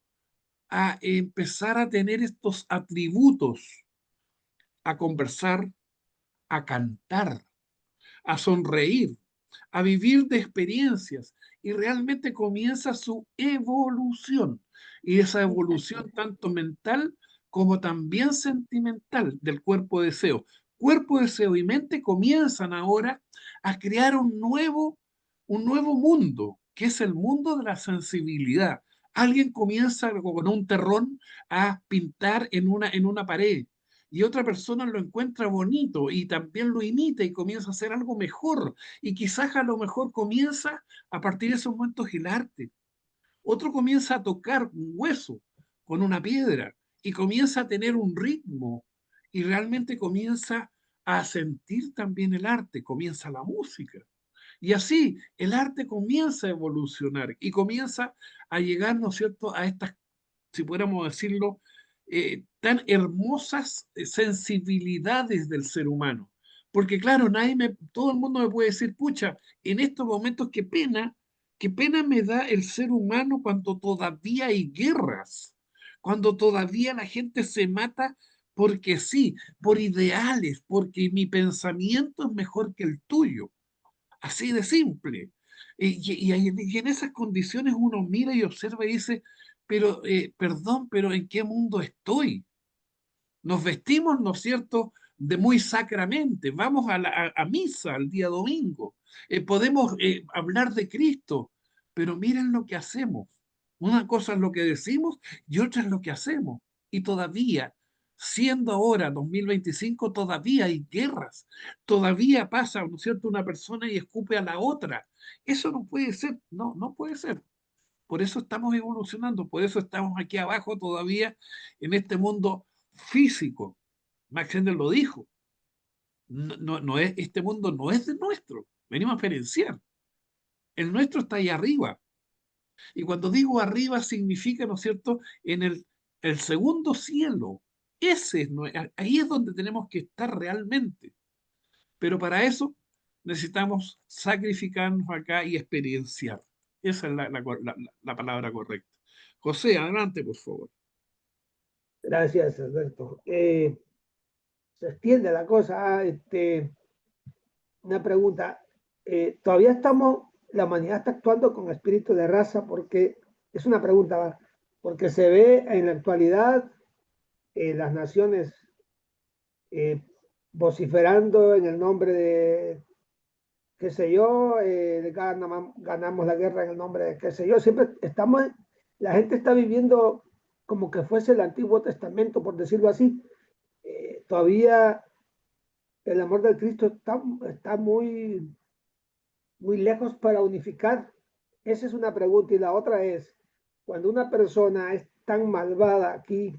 a empezar a tener estos atributos, a conversar, a cantar, a sonreír, a vivir de experiencias y realmente comienza su evolución. Y esa evolución Exactamente. tanto mental como también sentimental del cuerpo de deseo. Cuerpo, deseo y mente comienzan ahora a crear un nuevo mundo, que es el mundo de la sensibilidad. Alguien comienza con un terrón a pintar en una pared y otra persona lo encuentra bonito y también lo imita y comienza a hacer algo mejor. Y quizás a lo mejor comienza a partir de esos momentos el arte. Otro comienza a tocar un hueso con una piedra y comienza a tener un ritmo y realmente comienza a sentir también el arte, comienza la música. Y así el arte comienza a evolucionar y comienza a llegar, ¿no es cierto?, a estas, si pudiéramos decirlo, tan hermosas sensibilidades del ser humano. Porque claro, todo el mundo me puede decir, pucha, en estos momentos qué pena me da el ser humano cuando todavía hay guerras, cuando todavía la gente se mata porque sí, por ideales, porque mi pensamiento es mejor que el tuyo. Así de simple. Y en esas condiciones uno mira y observa y dice, pero, perdón, pero ¿en qué mundo estoy? Nos vestimos, ¿no es cierto?, de muy sacramente, vamos a misa el día domingo, podemos hablar de Cristo, pero miren lo que hacemos. Una cosa es lo que decimos y otra es lo que hacemos. Y todavía, siendo ahora 2025, todavía hay guerras, todavía pasa, ¿no es cierto?, una persona y escupe a la otra. Eso no puede ser, no puede ser. Por eso estamos evolucionando, por eso estamos aquí abajo todavía en este mundo físico. Max Ender lo dijo. Este mundo no es de nuestro. Venimos a diferenciar. El nuestro está ahí arriba. Y cuando digo arriba significa, ¿no es cierto?, en el segundo cielo. Ahí es donde tenemos que estar realmente. Pero para eso necesitamos sacrificarnos acá y experienciar. Esa es la palabra correcta. José, adelante, por favor. Gracias, Alberto. Se extiende la cosa. Una pregunta. ¿Todavía la humanidad está actuando con espíritu de raza? Porque es una pregunta, ¿va? Porque se ve en la actualidad las naciones eh, vociferando en el nombre de, qué sé yo, ganamos la guerra en el nombre de, qué sé yo. Siempre la gente está viviendo como que fuese el Antiguo Testamento, por decirlo así. Todavía el amor del Cristo está muy lejos para unificar. Esa es una pregunta. Y la otra es, cuando una persona es tan malvada aquí,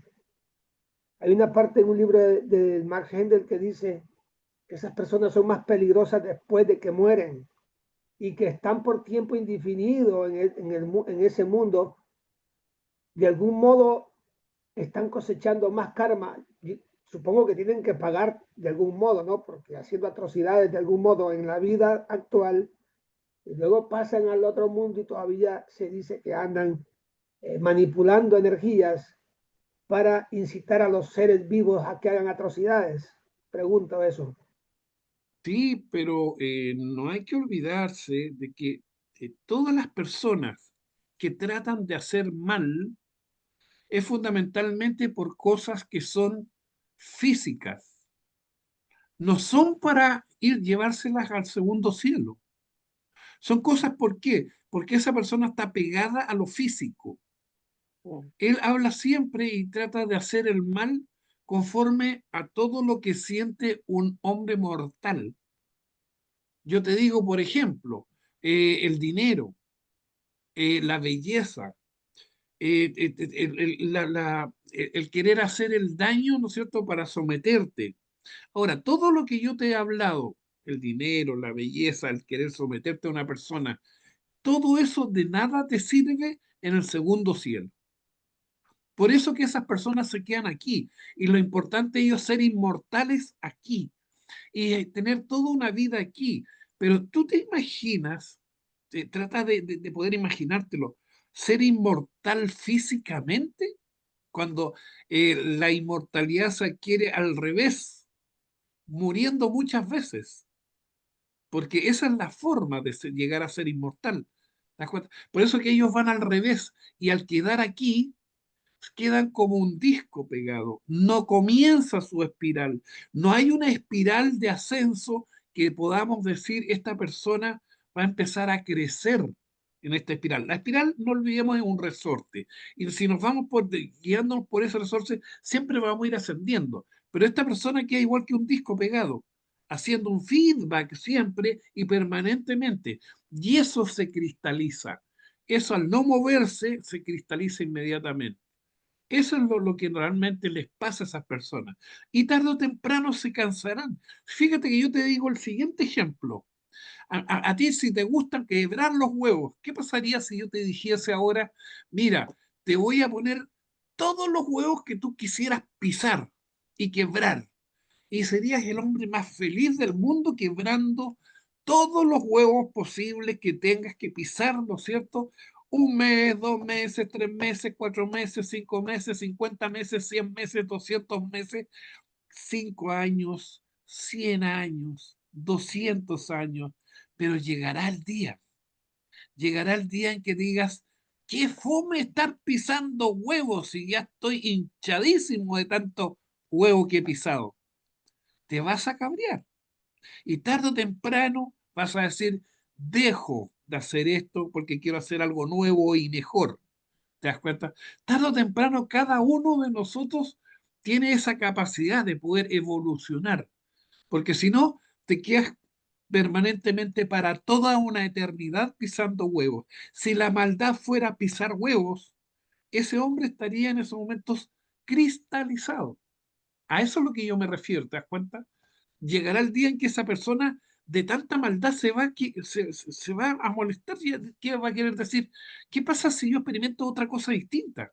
hay una parte en un libro de Mark Hendel que dice que esas personas son más peligrosas después de que mueren y que están por tiempo indefinido en ese mundo. De algún modo están cosechando más karma. Y supongo que tienen que pagar de algún modo, ¿no? Porque haciendo atrocidades de algún modo en la vida actual, y luego pasan al otro mundo y todavía se dice que andan manipulando energías. para incitar a los seres vivos a que hagan atrocidades? Pregunto eso. Sí, pero no hay que olvidarse de que todas las personas que tratan de hacer mal es fundamentalmente por cosas que son físicas. No son para ir llevárselas al segundo cielo. Son cosas, ¿por qué? Porque esa persona está pegada a lo físico. Él habla siempre y trata de hacer el mal conforme a todo lo que siente un hombre mortal. Yo te digo, por ejemplo, el dinero, la belleza, el querer hacer el daño, ¿no es cierto?, para someterte. Ahora, todo lo que yo te he hablado, el dinero, la belleza, el querer someterte a una persona, todo eso de nada te sirve en el segundo cielo. Por eso que esas personas se quedan aquí. Y lo importante es ellos ser inmortales aquí y tener toda una vida aquí. Pero tú te imaginas, trata de poder imaginártelo, ser inmortal físicamente cuando la inmortalidad se adquiere al revés, muriendo muchas veces, porque esa es la forma de llegar a ser inmortal. ¿Te das cuenta? Por eso que ellos van al revés y al quedar aquí quedan como un disco pegado, no comienza su espiral, no hay una espiral de ascenso que podamos decir esta persona va a empezar a crecer en esta espiral. La espiral, no olvidemos, es un resorte, y si nos vamos guiándonos por ese resorte, siempre vamos a ir ascendiendo, pero esta persona queda igual que un disco pegado, haciendo un feedback siempre y permanentemente, y eso se cristaliza. Eso al no moverse se cristaliza inmediatamente. Eso es lo que realmente les pasa a esas personas. Y tarde o temprano se cansarán. Fíjate que yo te digo el siguiente ejemplo. A ti, si te gustan quebrar los huevos, ¿qué pasaría si yo te dijese ahora, mira, te voy a poner todos los huevos que tú quisieras pisar y quebrar? Y serías el hombre más feliz del mundo quebrando todos los huevos posibles que tengas que pisar, ¿no es cierto? 1 mes, 2 meses, 3 meses, 4 meses, 5 meses, 50 meses, 100 meses, 200 meses, 5 años, 100 años, 200 años, pero llegará el día en que digas, qué fome estar pisando huevos y ya estoy hinchadísimo de tanto huevo que he pisado. Te vas a cabrear y tarde o temprano vas a decir, dejo de hacer esto porque quiero hacer algo nuevo y mejor. ¿Te das cuenta? Tarde o temprano cada uno de nosotros tiene esa capacidad de poder evolucionar, porque si no, te quedas permanentemente para toda una eternidad pisando huevos. Si la maldad fuera pisar huevos, ese hombre estaría en esos momentos cristalizado. A eso es lo que yo me refiero, ¿te das cuenta? Llegará el día en que esa persona de tanta maldad se va a molestar y ¿qué va a querer decir? ¿Qué pasa si yo experimento otra cosa distinta?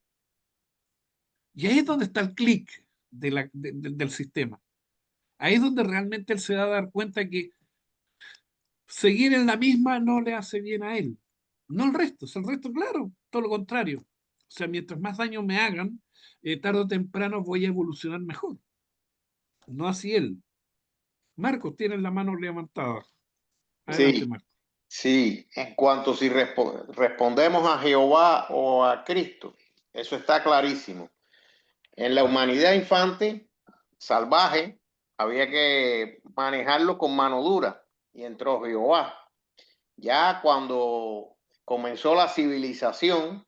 Y ahí es donde está el clic del sistema. Ahí es donde realmente él se va a dar cuenta que seguir en la misma no le hace bien a él. No el resto, es el resto, claro, todo lo contrario. O sea, mientras más daño me hagan, tarde o temprano voy a evolucionar mejor. No así él. Marcos, tienes la mano levantada. Adelante, Sí, Marcos. sí, en cuanto si respondemos a Jehová o a Cristo, eso está clarísimo. En la humanidad infante, salvaje, había que manejarlo con mano dura y entró Jehová. Ya cuando comenzó la civilización,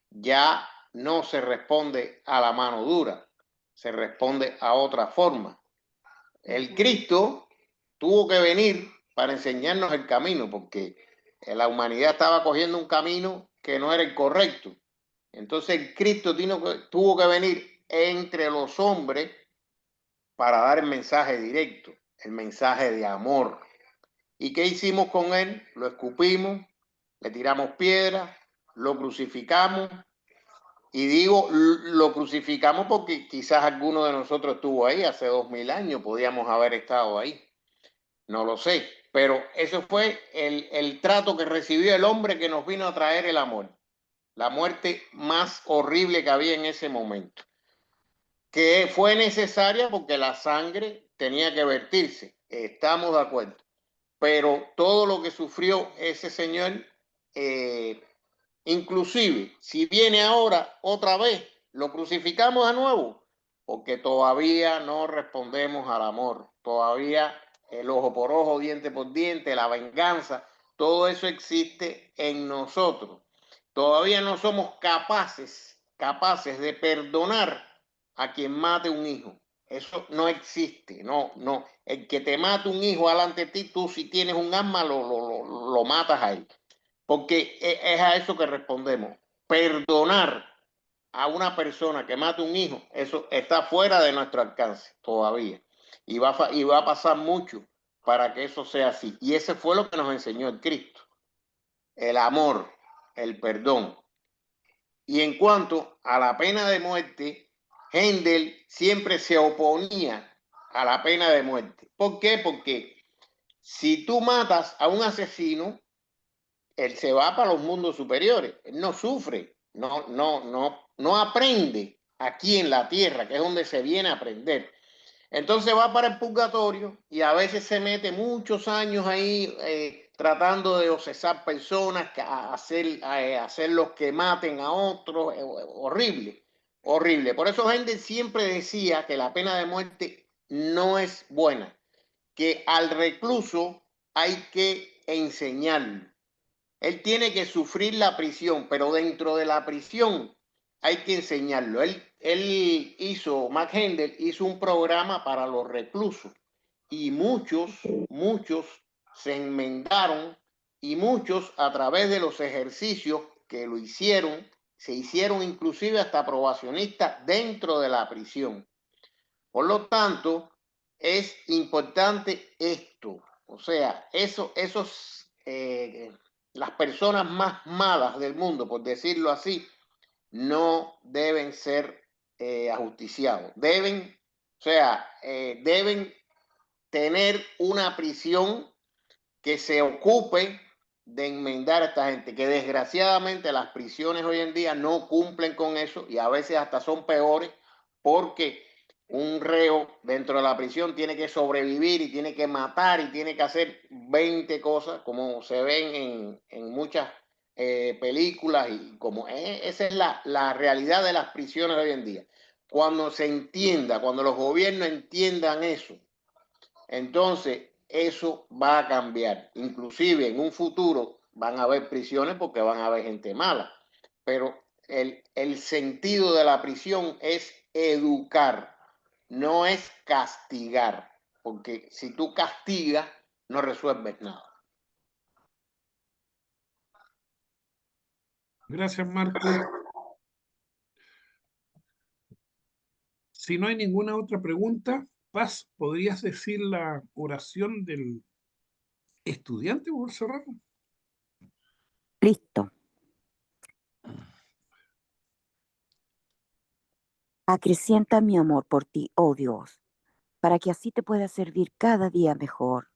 ya no se responde a la mano dura, se responde a otra forma. El Cristo tuvo que venir para enseñarnos el camino, porque la humanidad estaba cogiendo un camino que no era el correcto. Entonces el Cristo tuvo que venir entre los hombres para dar el mensaje directo, el mensaje de amor. ¿Y qué hicimos con él? Lo escupimos, le tiramos piedras, lo crucificamos. Y digo, lo crucificamos porque quizás alguno de nosotros estuvo ahí hace 2000 años, podíamos haber estado ahí. No lo sé, pero eso fue el trato que recibió el hombre que nos vino a traer el amor. La muerte más horrible que había en ese momento. que fue necesaria porque la sangre tenía que vertirse. Estamos de acuerdo. Pero todo lo que sufrió ese señor, inclusive, si viene ahora otra vez, lo crucificamos de nuevo, porque todavía no respondemos al amor. Todavía el ojo por ojo, diente por diente, la venganza, todo eso existe en nosotros. Todavía no somos capaces de perdonar a quien mate un hijo. Eso no existe, no. El que te mate un hijo delante de ti, tú si tienes un arma lo matas a él. Porque es a eso que respondemos. Perdonar a una persona que mate un hijo, eso está fuera de nuestro alcance todavía. Y va a pasar mucho para que eso sea así. Y ese fue lo que nos enseñó el Cristo. El amor, el perdón. Y en cuanto a la pena de muerte, Händel siempre se oponía a la pena de muerte. ¿Por qué? Porque si tú matas a un asesino, él se va para los mundos superiores. Él no sufre, no aprende aquí en la tierra, que es donde se viene a aprender. Entonces va para el purgatorio y a veces se mete muchos años ahí tratando de ocesar personas, hacer los que maten a otros. Horrible, horrible. Por eso Händel siempre decía que la pena de muerte no es buena, que al recluso hay que enseñarlo. Él tiene que sufrir la prisión, pero dentro de la prisión hay que enseñarlo. Max Händel hizo un programa para los reclusos y muchos se enmendaron y muchos a través de los ejercicios que lo hicieron, se hicieron inclusive hasta probacionistas dentro de la prisión. Por lo tanto, es importante esto. O sea, las personas más malas del mundo, por decirlo así, no deben ser ajusticiados. Deben tener una prisión que se ocupe de enmendar a esta gente, que desgraciadamente las prisiones hoy en día no cumplen con eso y a veces hasta son peores porque un reo dentro de la prisión tiene que sobrevivir y tiene que matar y tiene que hacer 20 cosas como se ven en muchas películas y como esa es la realidad de las prisiones hoy en día. Cuando se entienda, cuando los gobiernos entiendan eso, entonces eso va a cambiar. Inclusive en un futuro van a haber prisiones porque van a haber gente mala. Pero el sentido de la prisión es educar, no es castigar. Porque si tú castigas, no resuelves nada. Gracias, Marco. Si no hay ninguna otra pregunta, Paz, ¿podrías decir la oración del estudiante por cerrar? Listo. Acrecienta mi amor por ti, oh Dios, para que así te pueda servir cada día mejor.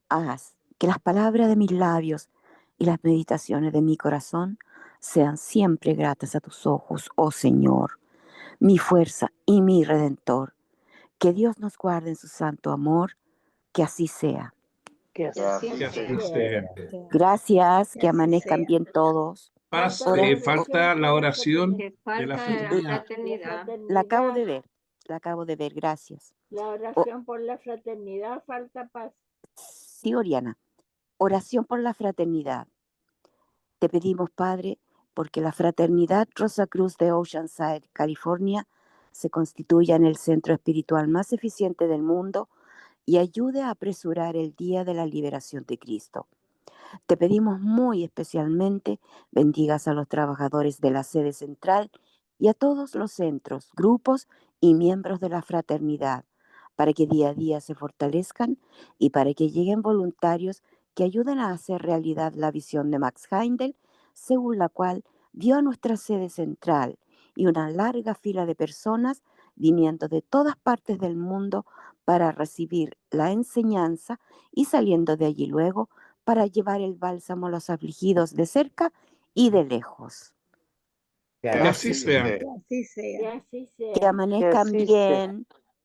Haz que las palabras de mis labios y las meditaciones de mi corazón sean siempre gratas a tus ojos, oh Señor, mi fuerza y mi redentor. Que Dios nos guarde en su santo amor, que así sea. Que así Así Que así sea. sea. Gracias, Que que así amanezcan sea. bien todos. Paz, Falta la oración falta la por la oración Que de la falta de la fraternidad. La fraternidad. fraternidad. La acabo de fraternidad, ver, la acabo de ver, gracias. la O- oración por la fraternidad, falta Paz. sí, Oriana, oración por la fraternidad. Te pedimos, Padre, porque la Fraternidad Rosa Cruz de Oceanside, California, se constituya en el centro espiritual más eficiente del mundo y ayude a apresurar el día de la liberación de Cristo. Te pedimos muy especialmente bendigas a los trabajadores de la sede central y a todos los centros, grupos y miembros de la fraternidad, para que día a día se fortalezcan y para que lleguen voluntarios que ayuden a hacer realidad la visión de Max Händel, según la cual vio a nuestra sede central y una larga fila de personas viniendo de todas partes del mundo para recibir la enseñanza y saliendo de allí luego para llevar el bálsamo a los afligidos de cerca y de lejos. Que Que así sea. Que así sea. Que amanezcan así sea. bien,